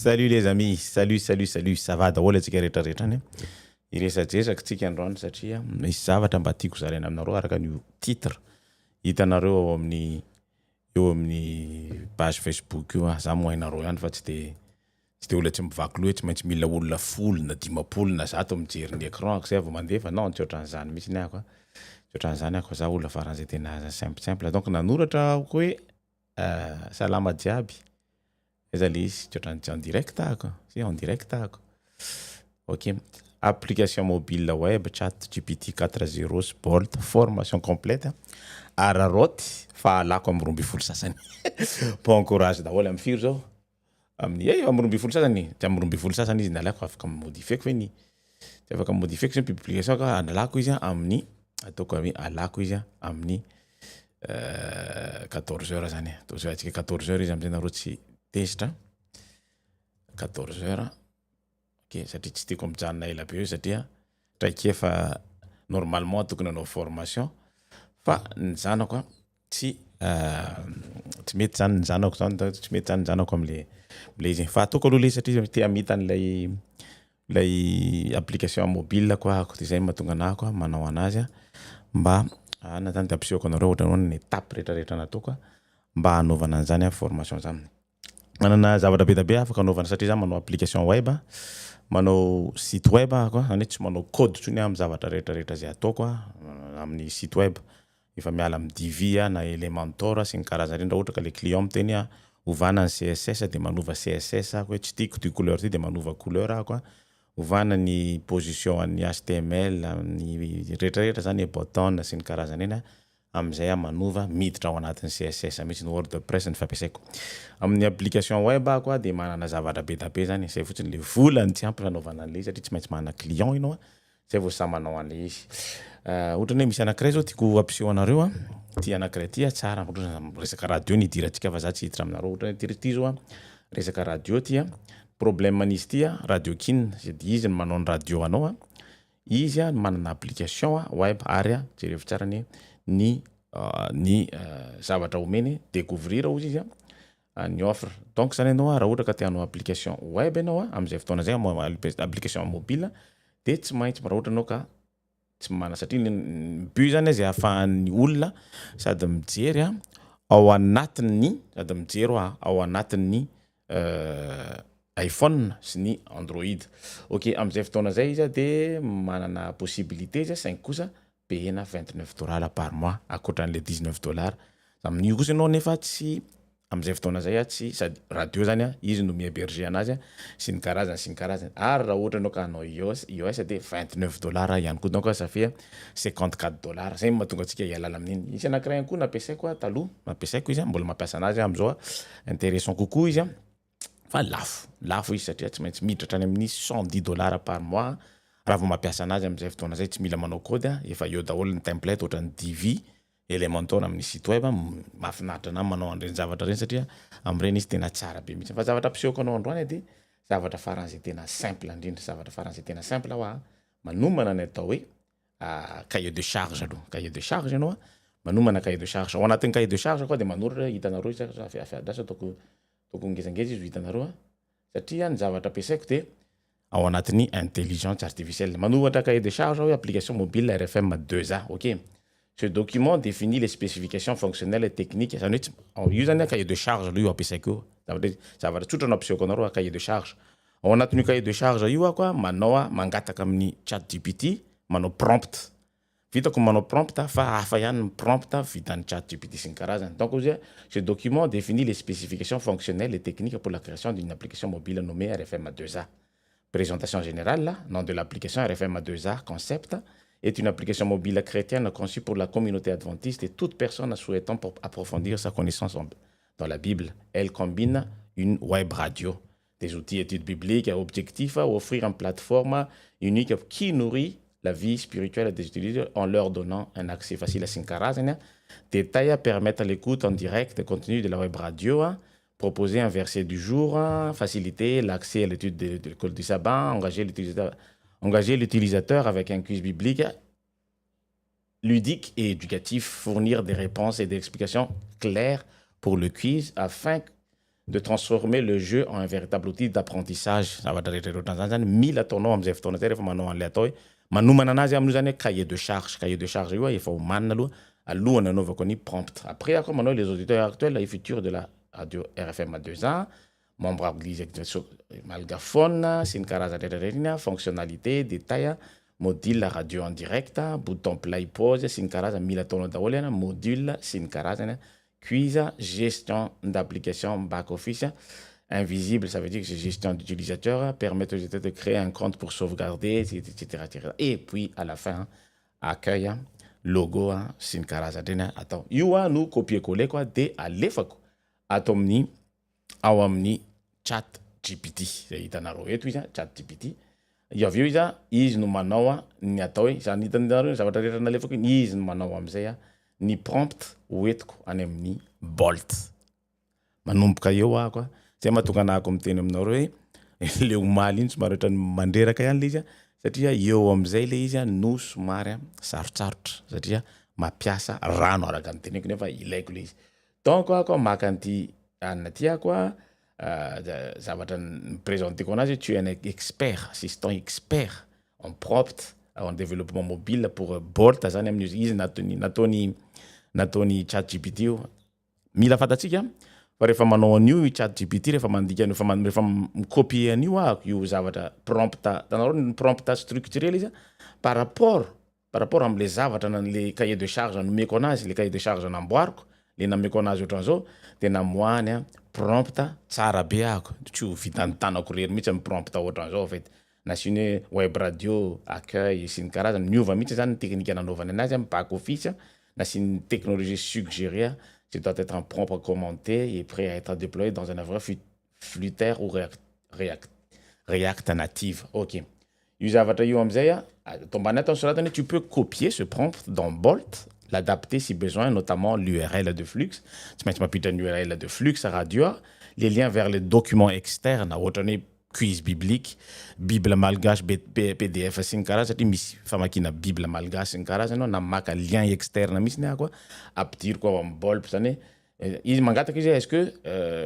Salut les amis, salut, ça va daholo antsika rehetrarehetra any. Iresadresaka tsika androany satria misy zavatra mba tiako zaraina aminareo araka ny titre. Hitanareo eo amin'ny page Facebook io za mohainareo ihany fa tsy de olona tsy mivaky loha tsy maintsy mila olona folo na dimapolo na zato mijery ny écran zay vao mandeha fa non tsy ohatran'izany mihitsy ny ako. Tsy ohatran'izany ako za olona faran'izay tena simple donc nanoratra ako hoe salama jiaby. Eza le izy tsy ohatran'ny en direct ako. Si en direct ako. OK. Application mobile web chat GPT 4.0 Bolt formation complète. Araroty fa alako amin'ny 12 sasany. Pas encourage daholo amin'ny firy zao. Amin'ny amin'ny 12 sasany. Tsy amin'ny 12 sasany izy nalako afaka modifier ko ny. Tsy afaka modifier ko publication ka analako izy amin'ny ataoko hoe alako izy amin'ny 14 heures zany. Tozo atsika 14 heures izy am'zay nareo tsy test 14 heures. OK, satria tsy tiako mijanona ela be io satria traiky efa normalement tokony hanao formation fa ny zanako tsy mety zany ny zanako zany tsy mety zany ny zanako am'le izy fa ataoko aloha le satria te hamita an'lay application mobile quoi ako zay mahatonga anako manao anazy mba ana zany ampisehoako anareo ohatra ny étape rehetrarehetra nataoko mba hanaovana an'zany formation zany. Manana zavatra be da be afaka anaovana satria za manao application web, manao site web ako, zany tsy manao code tsony amin'ny zavatra rehetrarehetra zay ataoko amin'ny site web. Efa miala amin'ny Divi na Elementor sy ny karazany reny ohatra ka le client miteny ovana ny CSS de manova CSS ako, tsy tiako ty couleur ty de manova couleur ako. Ovana ny position ny HTML, ny rehetrarehetra zany button sy ny karazany reny am'zay manova miditra ao anatin'ny CSS mitsy ny WordPress ny fampiasaiko. Amin'ny application web ako de manana zavatra be da be zany, zay fotsiny le volany tsy ampy fanaovana an'le satria tsy maintsy manana client ianao zay vao samy manao an'le izy. Ohatra hoe misy anankiray zao tiako ampiseho anareo ty anankiray ty tsara resaka radio ny idirantsika fa za tsy hiditra aminareo ohatra hoe ty zao resaka radio ty problème an'izy ty Radio Kin de izy manao ny radio anao izy manana application web ary jerevy tsara ny zavatra omeny découvrir ozy izy ny offre. Donc zany anao raha ohatra ka te hanao application web anao am'zay fotoana zay application mobile de tsy maintsy raha ohatra anao ka tsy mana satria ny but zany zay ahafahan'ny olona sady mijery ao anatin'ny sady mijery ao anatin'ny iPhone sy ny Android. OK, am'zay fotoana zay izy de manana possibilité izy 5 kosa payena $29 par mois akoatran'le $19. Amin'io kosa anao nefa tsy am'zay fotoana zay tsy sady radio zany izy no mihéberger anazy sy ny karazany. Ary raha ohatra anao ka hanao iOS de $29 ihany koa donc ça fait $54. Zay mahatonga antsika hialala amin'iny. Isy anankiray koa nampiasaiko taloha, nampiasaiko izy mbola mampiasa anazy am'zao intéressant kokoa izy fa lafo izy satria tsy maintsy miditra trany amin'ny $110 par mois. Raha vao mampiasa anazy am'zay fotoana zay tsy mila manao code efa eo daholo ny template ohatra ny Divi, Elementor amin'ny site web mahafinaritra na manao an'ireny zavatra reny satria am'ireny izy tena tsara be mihitsy. Fa zavatra ampisehoako anao androany de zavatra faran'izay tena simple indrindra, zavatra faran'izay tena simple manomana ny atao hoe cahier de charge aloha. Cahier de charge ianao manomana cahier de charge. Ao anatin'ny cahier de charge koa de manoratra hitanareo lasa toko ngezangeza izy hitanareo satria ny zavatra ampiasaiko de ao anatin'ny intelligence artificielle. Manoratra cahier de charge hoe application mobile RFM 2A. OK. Ce document définit les spécifications fonctionnelles et techniques. Ça veut dire io zany cahier de charge io ampiasaiko. Zavatra tsotra no ampiasaiko anareo cahier de charge. Ao anatin'ny cahier de charge io ako manao mangataka amin'ny chat GPT, manao prompt. Vitako manao prompt fa hafa ihany ny prompt vitan'ny chat GPT sy ny karazany. Donc ce document définit les spécifications fonctionnelles et techniques pour la création d'une application mobile nommée RFM 2A. Présentation générale, nom de l'application RFM 2A Concept est une application mobile chrétienne conçue pour la communauté adventiste et toute personne souhaitant approfondir sa connaissance dans la Bible. Elle combine une web radio, des outils études bibliques et objectifs à offrir une plateforme unique qui nourrit la vie spirituelle des utilisateurs en leur donnant un accès facile à Sinkarazana. Détails permettent l'écoute en direct des contenus de la web radio, proposer un verset du jour, faciliter l'accès à l'étude de l'école du sabbat, engager l'utilisateur avec un quiz biblique ludique et éducatif, fournir des réponses et des explications claires pour le quiz afin de transformer le jeu en un véritable outil d'apprentissage. Zavatra rehetra ohatran'izany zany mila ataonao am'izay fotoana zay rehefa manao an'ilay atao hoe manomana anazy amin'io zany hoe cahier de charge. Cahier de charge io efa homanina aloha alohany anaovako ny prompt. Après encore maintenant les auditeurs actuels et futurs de la radio RFM 2A, membre à l'église malgaphone, c'est une karazana fonctionnalité, détail, module radio en direct, bouton play pause, c'est une karazana mila ataonao daholo module, c'est une karazana quiz, gestion d'application back office. Invisible, ça veut dire que c'est gestion d'utilisateur, permettre aux utilisateurs de créer un compte pour sauvegarder, etc. Et puis, à la fin, accueil, logo, c'est une karazana. Attends, yoa nous copier-coller quoi, de alefako. Atomni, awamni, chat GPT. C'est itanaro eto iza, chat GPT. Yavio iza, izy no manao ny atao hoe, zany hitanareo zavatra rehetra nalefako iny, izy no manao am'izay ny prompt hoentiko any amin'ny Bolt. Manomboka eo koa. Zay mahatonga anako miteny aminareo hoe le omaly iny somary ohatrany mandreraka ihany le izy satria eo am'izay le izy no somary sarotsarotra satria mampiasa rano araka ny teneko nefa ilaiko le izy. Donc koa maka an'ity anina ty koa zavatra présenteko anazy tu es un expert, assistant expert en prompt en développement mobile pour Bolt zany amin'io izy nataony chat GPT io. Mila fantatsika fa rehefa manao an'io chat GPT rehefa mandika rehefa micopie an'io io zavatra prompt tanareo ny prompt structuré izy par rapport am'le zavatra le cahier de charge nomeko anazy, le cahier de charge namboariko, le nameko anazy ohatran'izao de namoahany prompt tsara be tsy ho vitan'ny tanako rery mihitsy amin'ny prompt ohatran'izao en fait. Nasiny web radio, accueil, sy ny karazany miova mihitsy zany ny teknika nanaovany anazy amin'ny back office, nasiny technologie suggérée, c'est doit être un prompt commenté et prêt à être déployé dans un environnement Flutter ou React native. OK. Io zavatra io am'izay tombany atao soratany tu peux copier ce prompt dans Bolt, l'adapter si besoin, notamment l'URL de flux. Tu mets une URL de flux radio, les liens vers les documents externes, ohatrany quiz biblique, Bible malgache, PDF sy ny karazany satria misy famakina Bible malgache sy ny karazany na maka lien externe misy ny koa ampidiriko ao amin'ny Bolt zany izy mangataka izy est-ce que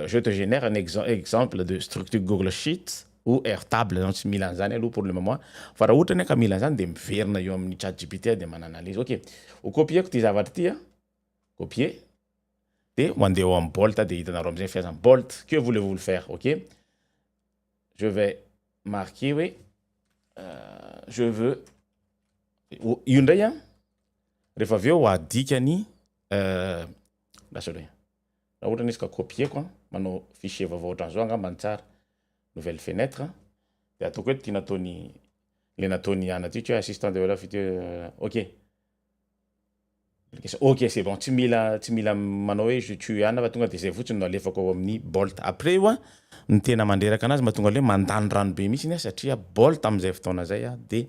je te génère un exemple de structure Google Sheet ou Airtable zany tsy mila an'izany aloha pour le moment fa raha ohatra ka mila an'izany de miverina eo amin'ny chat GPT de mananalyse. OK, ho copieko ty zavatra ty copier de mandeha ao amin'ny Bolt de hitanareo am'izay fiasany Bolt. Que voulez-vous le faire? OK, je vais marquer, oui, je veux, io ndray rehefa avy eo adikany raha ohatra nisy ka copier manao fichier vaovao ohatran'izao angambany tsara, nouvelle fenêtre de ataoko eto ty nataony le nataony anaty tu assistant de la future. OK, OK, c'est bon, tsy mila manao hoe je tue fa tonga de zay fotsiny no alefako ao amin'ny Bolt. Après io ny tena mandreraka anazy mahatonga le mandany rano be mihitsy iny satria Bolt am'izay fotoana zay de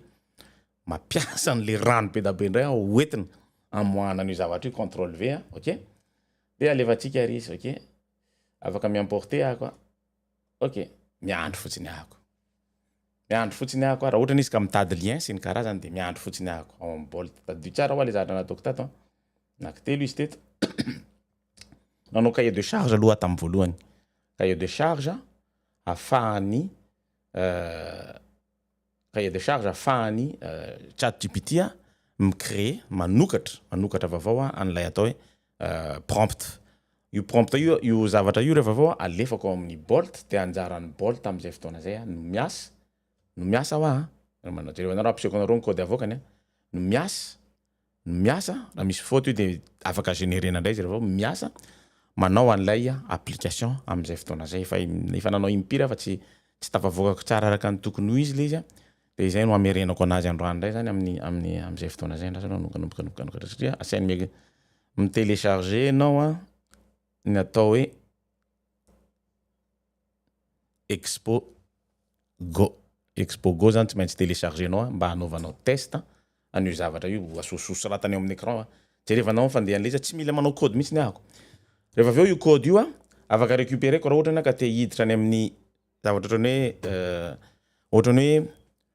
mampiasa an'le rano be da be ndray hoentina amoahana an'io zavatra io contrôle V. OK, de alefatsika ary izy. OK, afaka miimporter koa. OK, miandro fotsiny raha ohatra izy ka mitady lien sy ny karazany de miandro fotsiny ao amin'ny Bolt. Tadio tsara le zavatra nataoko tato nankitelo izy teto. Nanao cahier de charge aloha tamin'ny voalohany, cahier de charge afahany chat GPT micréer manokatra vaovao an'ilay atao hoe prompt. Io prompt io zavatra io rehefa vao alefako ao amin'ny Bolt de anjaran'ny Bolt am'izay fotoana zay no miasa manao jerevanareo ampisehoako anareo ny code avokany no miasa raha misy faute io de afaka générena ndray izy rehefa miasa manao an'ilay application am'izay fotoana zay efa nanao impira fa tsy tafavoakako tsara araka ny tokony ho izy le izy de izay no amerenako anazy androany ndray zany am'izay fotoana zay ndrasa nokanomboka satria asainy mitélécharger anao ny atao hoe Expo Go zany tsy maintsy télécharger anao mba hanaovanao test an'io zavatra io asososo ratany eo amin'ny écran rehefa anao fandeha an'le izy tsy mila manao code mihitsy ny rehefa avy eo io code io afaka récupérer ko raha ohatra ka te hiditra any amin'ny zavatra ohatrany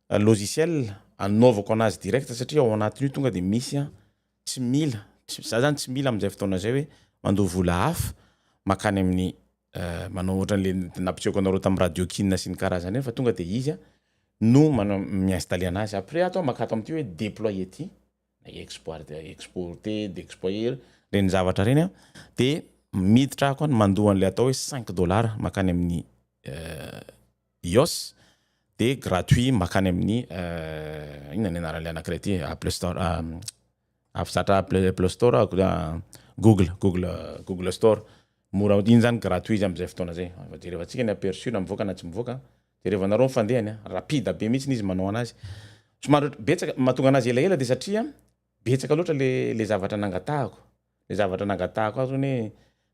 hoe logiciel anaovako anazy direct satria ao anatin'io tonga de misy tsy mila am'izay fotoana zay hoe mandoa vola hafa makany amin'ny manao ohatran'le nampitseko anareo tamin'ny radio kina sy ny karazany reny fa tonga de izy no manao mi-installer anazy après ato makato am'ty hoe déployer ty na exporter d'exployer reny zavatra reny de miditra ako mandohan'le atao hoe $5 makany amin'ny iOS de gratuit makany amin'ny inona ny anaran'le anankiray ty Apple Store Apple Store Google Store mora iny zany gratuit izy am'zay fotoana zay jerevantsika ny aperçu na mivoaka na tsy mivoaka jerevanareo mifandehany rapide be mihitsy izy manao anazy somary betsaka mahatonga anazy elaela de satria betsaka loatra le zavatra nangatahako le zavatra nangatahako azo ny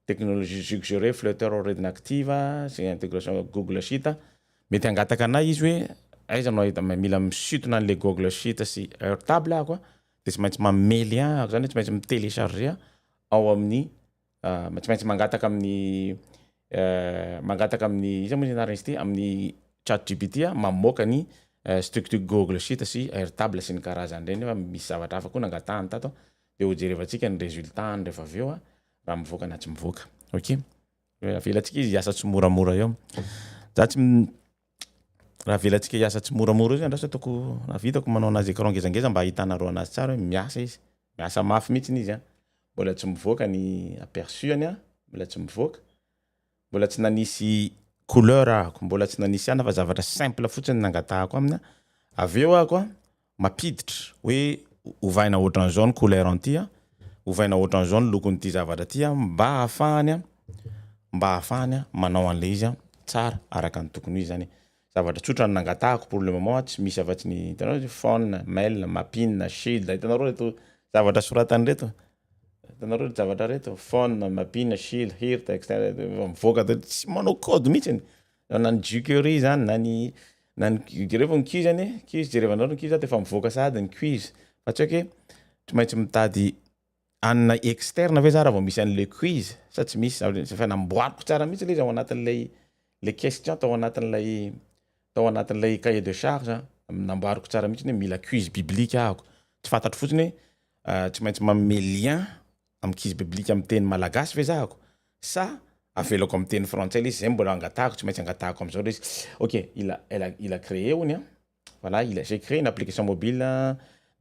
technologie suggérée flotteur redinactive c'est intégration Google Sheet mety angataka anay izy hoe aiza no ahita mila misintona an'le Google Sheet sy Airtable ako de tsy maintsy mamay lien ako zany tsy maintsy mitélécharger ao amin'ny tsy maintsy mangataka amin'ny iza moa anarany izy ty amin'ny ChatGPT mamoaka ny structure Google Sheet sy Airtable sy ny karazany reny fa misy zavatra hafa koa nangatahany tato de ho jerevantsika ny résultat rehefa avy eo raha mivoaka na tsy mivoaka ok avelantsika izy hiasa tsy moramora eo za tsy raha avelantsika hiasa tsy moramora io zany raha ataoko navitako manao anazy écran ngezangeza mba ahitanareo anazy tsara hoe miasa izy miasa mafy mihitsy izy mbola tsy mivoaka ny aperçuany mbola tsy mivoaka mbola tsy nanisy couleur ako mbola tsy nanisy ana fa zavatra simple fotsiny nangatahako amina aveo ako mapiditra hoe ovaina ohatran jaune couleur anty ovaina ohatran jaune lokony ty zavatra ty mba afahany manao an'le izy tsara araka ny tokony izy zany zavatra tsotra nangatahako pour le moment tsy misy afatsy ny hitanao phone mail mapine shield hitanareo reto zavatra soratany reto hitanareo zavatra reto phone mapine shield hirt etc mivoaka tsy manao code mihitsy na ny jikery zany na ny rehefa ny quiz zany quiz jerevanareo ny quiz de efa mivoaka sady ny quiz fa tsy hoe tsy maintsy mitady anina externe ve zara vao misy an'le quiz sa tsy misy fa namboariko tsara mihitsy le izy ao anatin'lay les questions tao anatin'lay cahier de charge namboariko tsara mihitsy hoe mila quiz biblique ako tsy fantatro fotsiny hoe tsy maintsy manome lien amin'ny quiz biblique amin'ny teny malagasy ve zahako sa avelako amin'ny teny français le izy zay mbola angatahako tsy maintsy angatahako am'zao le izy ok il a créé ony voilà j'ai créé une application mobile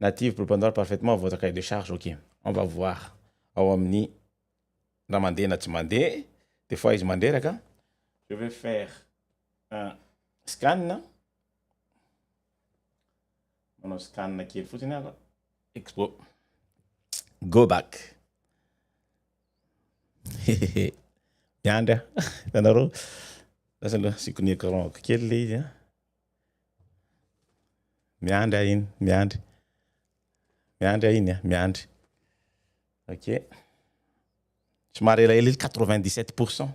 native pour répondre parfaitement à votre cahier de charge ok on va voir ao amin'ny raha mandeha na tsy mandeha des fois izy manderaka je vais faire un scan manao scan kely fotsiny ako expo go back miandry hitanareo lasa aloha sikony écran kely le izy miandry iny miandry ok somary elaela 97%.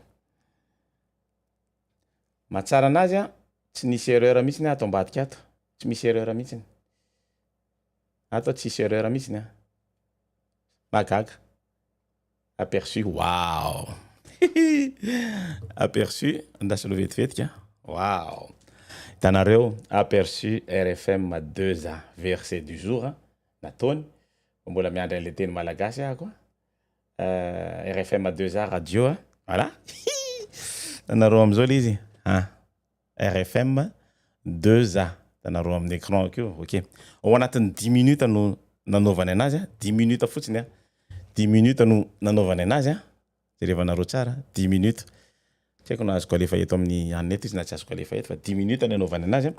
Mahatsara anazy tsy nisy erreur mihitsy ato ambadika ato tsy misy erreur mihitsy ato tsy misy erreur mihitsy magaga aperçu wow aperçu ndasa lo vetivetika wow hitanareo aperçu RFM 2A verset du jour nataony mbola miandry an'le teny malagasy ako RFM 2A radio voilà tanareo am'zao le izy RFM 2A tanareo amin'ny écran akeo ok ao anatin'ny 10 minutes no nanaovany anazy 10 minutes fotsiny 10 minutes no nanaovany anazy jerevanareo tsara 10 minutes tsy haiko na azoko alefa eto amin'ny anety izy na tsy azoko alefa eto fa 10 minutes nanaovany anazy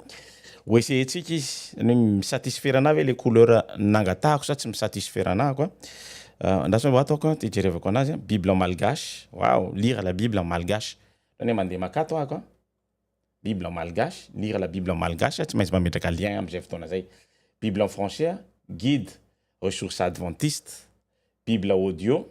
ho esehetsika izy misatisfaire anahy ve le couleur nangatahako sa tsy misatisfaire anahako ndasy atako ty jerevako anazy bible en malgache wow lire la bible en malgache tany mandeha makato ako bible en malgache lire la bible en malgache tsy maintsy mametraka lien am'zay fotoana zay bible en français guide ressources adventistes bible audio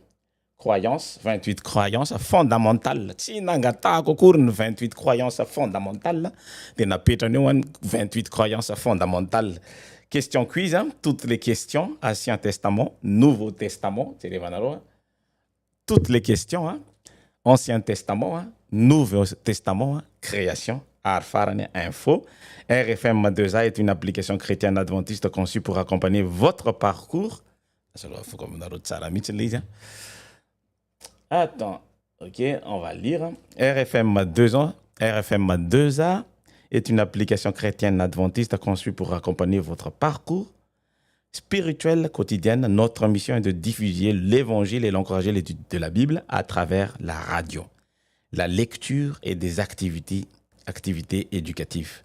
croyance 28 croyances fondamentales tsy nangatahako akory ny 28 croyances fondamentales de napetrany eo 28 croyances fondamentales question quiz toutes les questions Ancien Testament Nouveau Testament toutes les questions Ancien Testament Nouveau Testament création Arfarane info RFM 2A est une application chrétienne adventiste conçue pour accompagner votre parcours. Attends, Ok, on va lire. RFM 2 ans, RFM 2A est une application chrétienne adventiste conçue pour accompagner votre parcours spirituel quotidien. Notre mission est de diffuser l'évangile et d'encourager l'étude de la Bible à travers la radio, la lecture et des activités éducatives.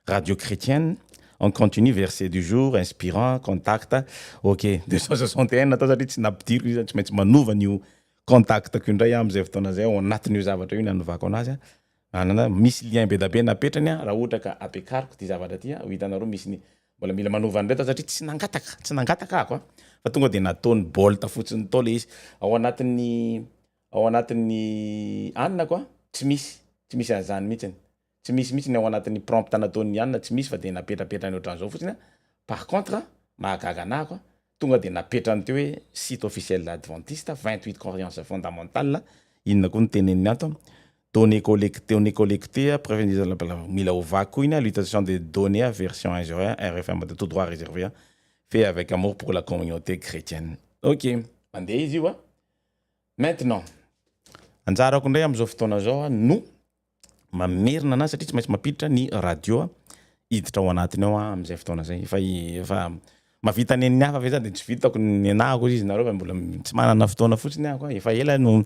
Radio chrétienne, on continue, verset du jour, inspirant, contact. Ok, 261, natao satria tsy nampidiro izy tsy maintsy manova an'io contactako indray amin'izay fotoana zay ao anatin'io zavatra io nanovako anazy. Anana misy lien be da be napetrany raha ohatra ka apekariko ty zavatra ty ho hitanareo misy ny mbola mila manova an'ireo tao satria tsy nangataka ako fa tonga dia nataony bolta fotsiny tao le izy ao anatin'ny anina koa tsy misy an'izany mihitsiny. Tsy misy ny ao anatin'ny prompt nataony anina tsy misy fa dia napetrapetrany ohatran'izao fotsiny. Par contre mahagaga anahy koa tonga dia napetrany teo hoe site officiel adventiste 28 croyances fondamentales. Inona koa ny teneniny ato? Données collectées, mila ovako iny l'utilisation des données version 1.01 RFM de tout droit réservé fait avec amour pour la communauté chrétienne. Ok, mandeha izy io. Maintenant anjarako ndray am'izao fotoana zao no mamerina anazy satria tsy maintsy mampiditra ny radio hiditra ao anatiny ao am'izay fotoana zay efa mavita ny hafa fa zany dia tsy vitako ny anahako izy nareo fa mbola tsy manana fotoana fotsiny ako efa ela no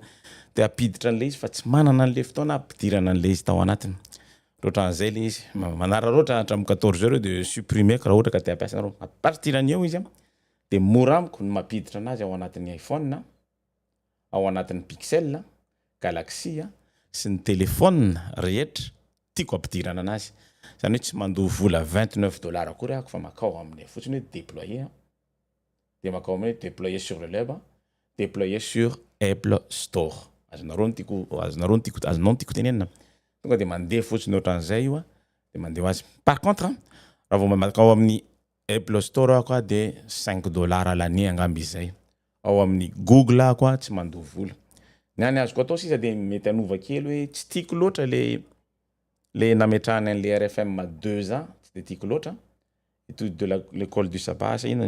te apiditra an'le izy fa tsy manana an'le fotoana ampidirana an'le izy tao anatiny. Ohatran'izay le izy manararoatra hatramin'ny 14 heures de supprimer raha ohatra ka te hampiasa nareo à partir an'io izy dia mora amiko ny mampiditra anazy ao anatin'ny iPhone, ao anatin'ny Pixel, Galaxy sy ny téléphone rehetra tiako ampidirana anazy. Zany hoe tsy mandoa vola $29 akory ako fa makao amin'ny fotsiny hoe déployer dia makao amin'ny déployer sur le web, déployer sur Apple Store. Azonareo tiako tenenina. Tonga dia mandeha fotsiny ohatran'izay io dia mandeha ho azy. Par contre raha vao makao amin'ny Apple Store ako dia $5 l'année angamby izay. Ao amin'ny Google ako tsy mandoa vola. Ny any azoko atao sisa dia mety hanova kely hoe tsy tiako loatra le nametrahany an'le RFM 2A tsy dia tiako loatra. Étude de l'école du sabbat ina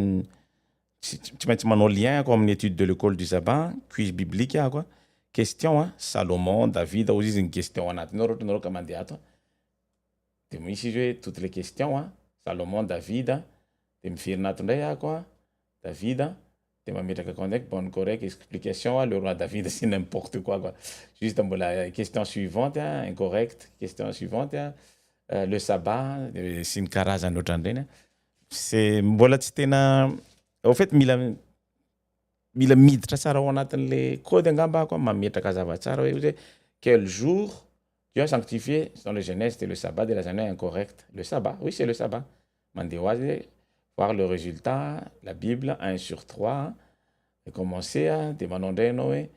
tsy maintsy manao lien ako amin'ny étude de l'école du sabbat, quiz biblique ako. Question Salomon, David, ozy izy ny question anatiny ao rehetra nareo ka mandeha ato. Dia misy izy hoe toutes les questions Salomon, David dia miverina ato indray ako David dia mametraka akao ndraiky bonne correcte explication le roi David c'est n'importe quoi. Juste mbola question suivante incorrecte, question suivante le sabbat sy ny karazany ohatran'ireny. C'est mbola tsy tena au fait mila miditra tsara ao anatin'le code angamba ako mametraka zava-tsara hoe quel jour tu as sanctifié dans le Genèse c'était le sabbat de la journée incorrecte. Le sabbat, oui c'est le sabbat. Mandeha ho azy voir le résultat, la Bible 1/3 et commencer de manao indray ianao hoe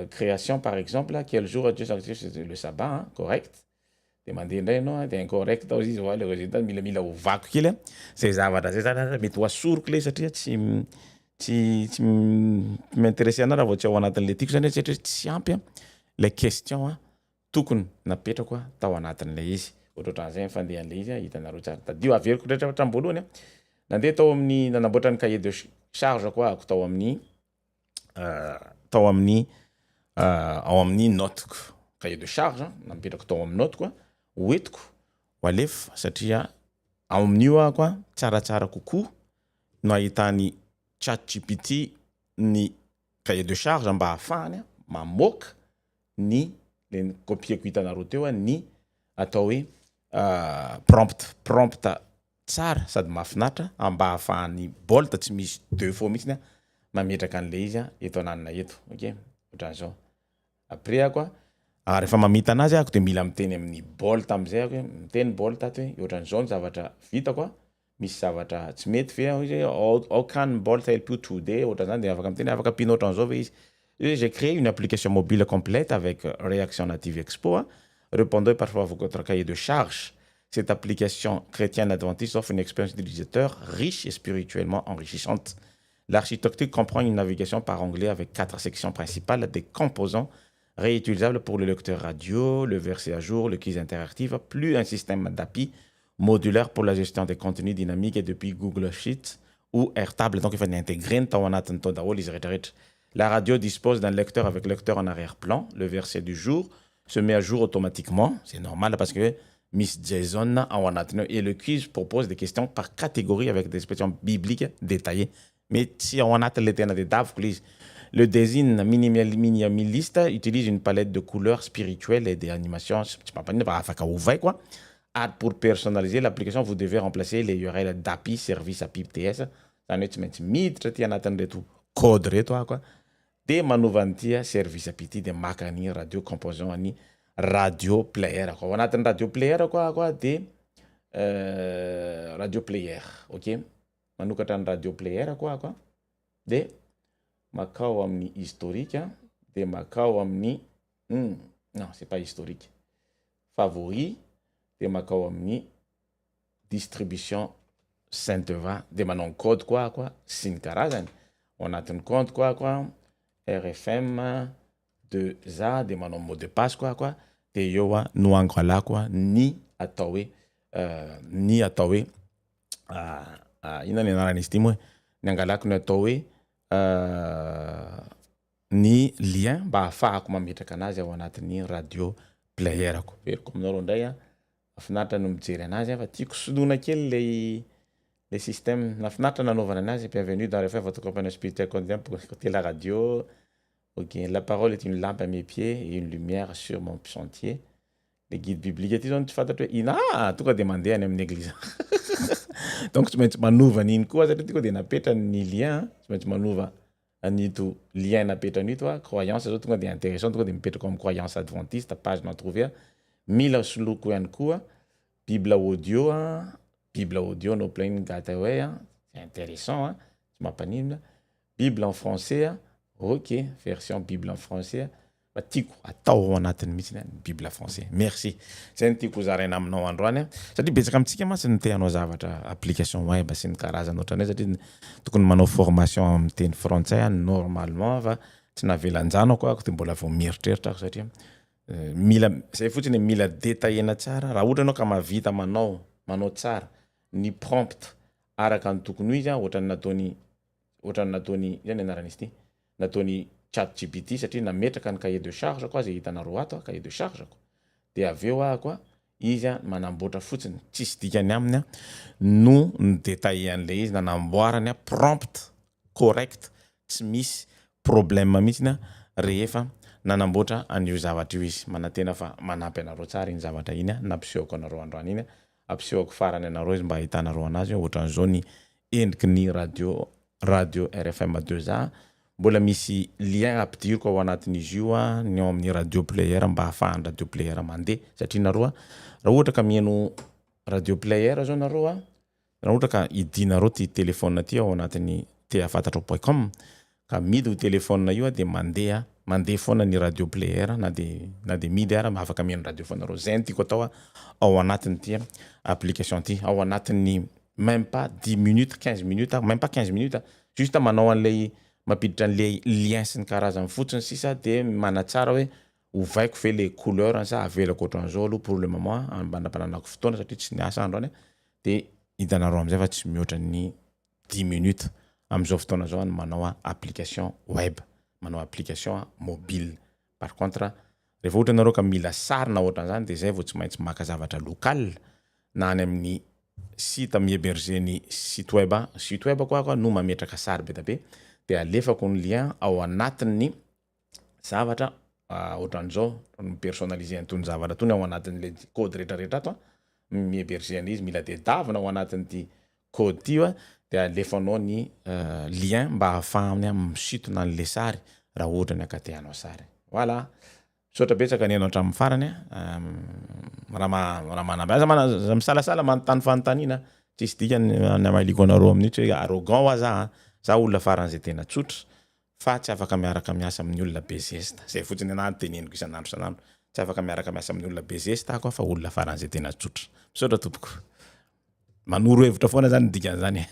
création par exemple quel jour Dieu sanctifié le sabbat correct. Dia mandeha indray ianao dia incorrect ao izy le résultat mila ovako kely zay zavatra zay zany mety ho asoroko le satria tsy m'intéresse ana raha vao tsy ao anatin'le tiako zany tsy tsy ampy le question tokony napetrako tao anatin'le izy. Ohatran'izay fandeha an'le izy hitanareo tsara. Tadio averiko rehetra hatramin'ny nandeha tao amin'ny nanamboatra ny cahier de charge koa ako tao amin'ny notiko cahier de charge napetrako tao amin'ny notiko hoentiko ho alefa satria ao amin'io ako tsaratsara kokoa no ahitany ChatGPT ny cahier de charge mba ahafahany mamoaka ny le copieko hitanareo teo ny atao hoe prompt tsara sady mahafinaritra mba ahafahany bolta tsy misy deux fois mihitsy mametraka an'le izy eto ananina eto. Ok, ohatran'izao. Après ako rehefa mamita anazy ako dia mila miteny amin'ny bolta am'izay ako miteny bolta ato hoe ohatran'izao ny zavatra vitako misy zavatra tsy mety fe izy how can Bolt help you today ohatran'izany dia afaka miteny afaka pino ohatran'izao ve izy. J'ai créé une application mobile complète avec Réaction Native Expo répondant parfois à votre cahier de charge. Cette application chrétienne adventiste offre une expérience d'utilisateur riche et spirituellement enrichissante. L'architecture comprend une navigation par onglet avec 4 sections principales, des composants réutilisables pour le lecteur radio, le verset à jour, le quiz interactif, plus un système d'API modulaire pour la gestion des contenus dynamiques et depuis Google Sheets ou Airtable. Donc il faut intégrer tao anatiny tao daholo izy rehetrarehetra. La radio dispose d'un lecteur avec lecteur en arrière-plan. Le verset du jour se met à jour automatiquement. C'est normal parce que Miss Jason et le quiz propose des questions par catégorie avec des expressions bibliques détaillées. Mais si on a le design minimaliste utilise une palette de couleurs spirituelles et des animations. Pour personnaliser l'application, vous devez remplacer les URL d'API, service API TS. De manovantia service API de makani radio composant ani radio player. On a un radio player quoi de radio player, ok? Manokatra radio player quoi de makao amni historique de makao amni non, c'est pas historique. Favori de makao amni distribution Saint-Eva de manon code quoi sin karazany. On a un compte quoi RFM 2A de manon mot de passe quoi de yoa no angala quoi ni atawe ina ni nara nistimo ni angalako no atawe ni lien mba afahako mametraka anazy ao anatin'ny radio player ko. Veriko aminareo ndray afinaritra no mijery anazy fa tiako soloina kely le système nafinaritra nanaovana anazy. Bienvenue dans RFM, votre compagnie spirituelle quotidienne pour écouter la radio. Ok, la parole est une lampe à mes pieds et une lumière sur mon sentier. Les guides bibliques, ils ont fait tout cas demander à une église. Donc, tu mets manouva ni quoi, ça te dit na peta ni lien, tu mets manouva ni tout lien na peta ni toi, croyance, c'est tout cas intéressant, tout cas des comme croyance adventiste, page non trouver. Mila suluku en quoi, Bible audio, no plein gataway, c'est intéressant, hein. Tu m'as pas dit, Bible en français, ok, version Bible en français. Tiku atao anatin'ny mitsy Bible français. Merci. Zay ny tiako zarena aminao androany satria betsaka amintsika masy ny te hanao zavatra application web sy ny karazana ohatranay satria tokony manao formation amin'ny teny frantsay normalement fa tsy navelanjano koa ako mbola vao mieritreritra ako satria mila zay fotsiny mila détaillena tsara raha ohatra anao ka mavita manao tsara ny prompt araka ny tokony izy ohatran'ny nataony zany anaran'izy ity nataony ChatGPT satria nametraka ny cahier de charge quoi zay hitanareo ato cahier de charge ko de aveo quoi izy manamboatra fotsiny tsisy dikany aminy no ny détaillé an'le izy nanamboarany prompt correct tsy misy problème mihitsy rehefa nanamboatra an'io zavatra io izy manatena fa manampy anareo tsara iny zavatra iny nampisehoako anareo androany iny ampisehoako farany anareo izy mba ahitanareo anazy ohatran'izao ny endriky ny radio RFM 2A. Mbola misy lien ampidiriko ao anatin'izy io ny ao amin'ny radio player mba ahafahan'ny radio player mandeha satria nareo raha ohatra ka mihaino radio player zao nareo raha ohatra ka idinareo ty téléphone ty ao anatin'ny teafantatro.com ka midy téléphone io de mandeha foana ny radio player na de midy ara afaka mihaino radio foana nareo. Zay tiako atao ao anatin'ny ty application ty ao anatin'ny même pas 10 minutes 15 minutes même pas 15 minutes juste manao an'lay mapiditra an'le lien sy ny karazany fotsiny sisa de manatsara hoe ovaiko fe le couleur sa avelako ohatran'izao aloha pour le moment ambandabananako fotoana satria tsy niasa androany de hitanareo am'izay fa tsy mihoatra ny 10 minutes am'izao fotoana zao manao application web, manao application mobile. Par contre rehefa ohatra nareo ka mila sary na ohatran'izany de zay vao tsy maintsy maka zavatra local na any amin'ny site mihéberger ny site web quoi no mametraka sary be tabe de alefako ny lien ao anatin'ny zavatra ohatran'izao personnaliser antony zavatra tony ao anatin'le code rehetrarehetra ato mihéberger izy mila dedavina ao anatin'ity code ty de alefanao ny lien mba ahafahany misitona an'le sary raha ohatra ny akatehanao sary. Voilà. Sotra betsaka ny anao hatramin'ny farany raha manambiaza misalasala manontany fanontaniana tsisy dikany namaliko anareo amin'ity hoe arrogant wa za olona faran'izay tena tsotra fa tsy afaka miaraka miasa amin'ny olona bezesta. Zay fotsiny anahy teneniko isan'andro tsy afaka miaraka miasa amin'ny olona bezesta ako fa olona faran'izay tena tsotra. Misaotra tompoko. Manoro hevitra foana zany dikan'izany.